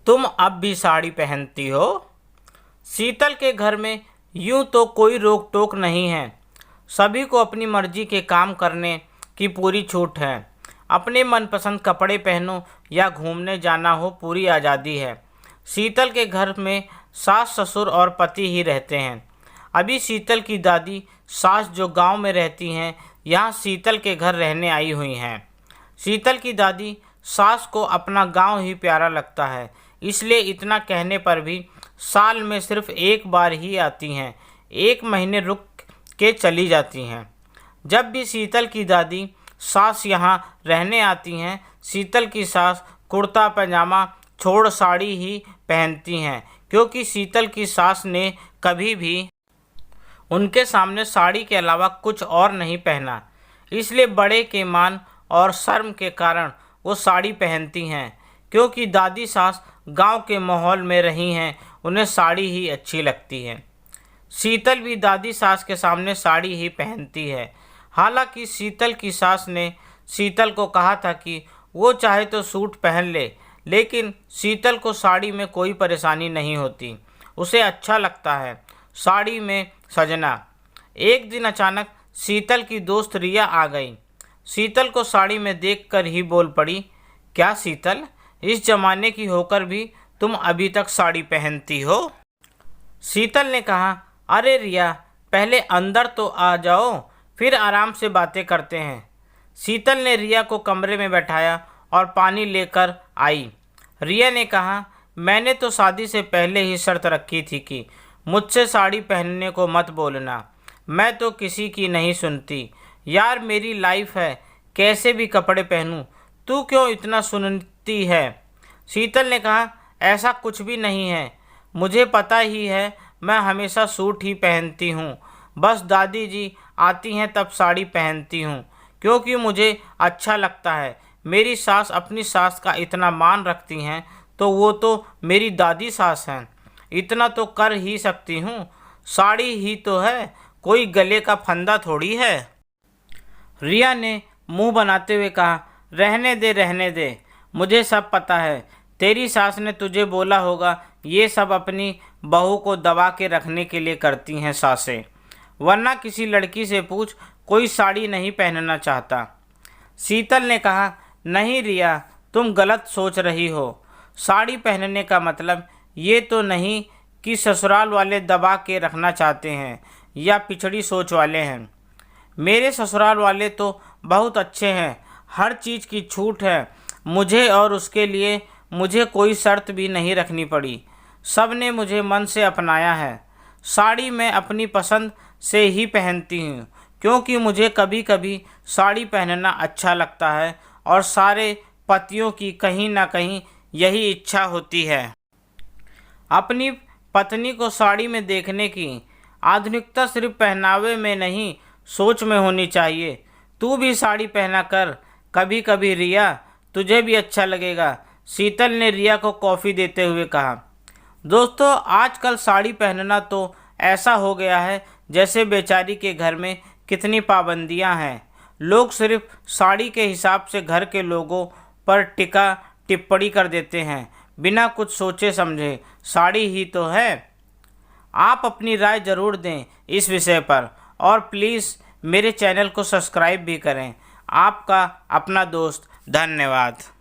तुम अब भी साड़ी पहनती हो? शीतल के घर में यूं तो कोई रोक टोक नहीं है। सभी को अपनी मर्जी के काम करने की पूरी छूट है। अपने मनपसंद कपड़े पहनो या घूमने जाना हो, पूरी आज़ादी है। शीतल के घर में सास ससुर और पति ही रहते हैं। अभी शीतल की दादी सास जो गांव में रहती हैं, यहाँ शीतल के घर रहने आई हुई हैं। शीतल की दादी सास को अपना गांव ही प्यारा लगता है, इसलिए इतना कहने पर भी साल में सिर्फ एक बार ही आती हैं। 1 महीने रुक के चली जाती हैं। जब भी शीतल की दादी सास यहाँ रहने आती हैं, शीतल की सास कुर्ता पैजामा छोड़ साड़ी ही पहनती हैं, क्योंकि शीतल की सास ने कभी भी उनके सामने साड़ी के अलावा कुछ और नहीं पहना। इसलिए बड़े के मान और शर्म के कारण वो साड़ी पहनती हैं। क्योंकि दादी सास गांव के माहौल में रही हैं, उन्हें साड़ी ही अच्छी लगती है। शीतल भी दादी सास के सामने साड़ी ही पहनती है। हालांकि शीतल की सास ने शीतल को कहा था कि वो चाहे तो सूट पहन ले, लेकिन शीतल को साड़ी में कोई परेशानी नहीं होती। उसे अच्छा लगता है साड़ी में सजना। एक दिन अचानक शीतल की दोस्त रिया आ गई। शीतल को साड़ी में देखकर ही बोल पड़ी, क्या शीतल, इस जमाने की होकर भी तुम अभी तक साड़ी पहनती हो? शीतल ने कहा, अरे रिया, पहले अंदर तो आ जाओ, फिर आराम से बातें करते हैं। शीतल ने रिया को कमरे में बैठाया और पानी लेकर आई। रिया ने कहा, मैंने तो शादी से पहले ही शर्त रखी थी कि मुझसे साड़ी पहनने को मत बोलना। मैं तो किसी की नहीं सुनती यार, मेरी लाइफ है, कैसे भी कपड़े पहनूं, तू क्यों इतना सुनती है? शीतल ने कहा, ऐसा कुछ भी नहीं है, मुझे पता ही है, मैं हमेशा सूट ही पहनती हूँ। बस दादी जी आती हैं तब साड़ी पहनती हूँ, क्योंकि मुझे अच्छा लगता है। मेरी सास अपनी सास का इतना मान रखती हैं, तो वो तो मेरी दादी सास हैं, इतना तो कर ही सकती हूँ। साड़ी ही तो है, कोई गले का फंदा थोड़ी है। रिया ने मुंह बनाते हुए कहा, रहने दे, मुझे सब पता है। तेरी सास ने तुझे बोला होगा, ये सब अपनी बहू को दबा के रखने के लिए करती हैं सासें, वरना किसी लड़की से पूछ, कोई साड़ी नहीं पहनना चाहता। शीतल ने कहा, नहीं रिया, तुम गलत सोच रही हो। साड़ी पहनने का मतलब ये तो नहीं कि ससुराल वाले दबा के रखना चाहते हैं या पिछड़ी सोच वाले हैं। मेरे ससुराल वाले तो बहुत अच्छे हैं, हर चीज़ की छूट है मुझे, और उसके लिए मुझे कोई शर्त भी नहीं रखनी पड़ी। सब ने मुझे मन से अपनाया है। साड़ी मैं अपनी पसंद से ही पहनती हूँ, क्योंकि मुझे कभी कभी साड़ी पहनना अच्छा लगता है, और सारे पतियों की कहीं ना कहीं यही इच्छा होती है, अपनी पत्नी को साड़ी में देखने की। आधुनिकता सिर्फ पहनावे में नहीं, सोच में होनी चाहिए। तू भी साड़ी पहना कर कभी कभी रिया, तुझे भी अच्छा लगेगा। शीतल ने रिया को कॉफ़ी देते हुए कहा। दोस्तों, आजकल साड़ी पहनना तो ऐसा हो गया है जैसे बेचारी के घर में कितनी पाबंदियां हैं। लोग सिर्फ साड़ी के हिसाब से घर के लोगों पर टिका टिप्पणी कर देते हैं, बिना कुछ सोचे समझे। साड़ी ही तो है। आप अपनी राय ज़रूर दें इस विषय पर, और प्लीज़ मेरे चैनल को सब्सक्राइब भी करें। आपका अपना दोस्त, धन्यवाद।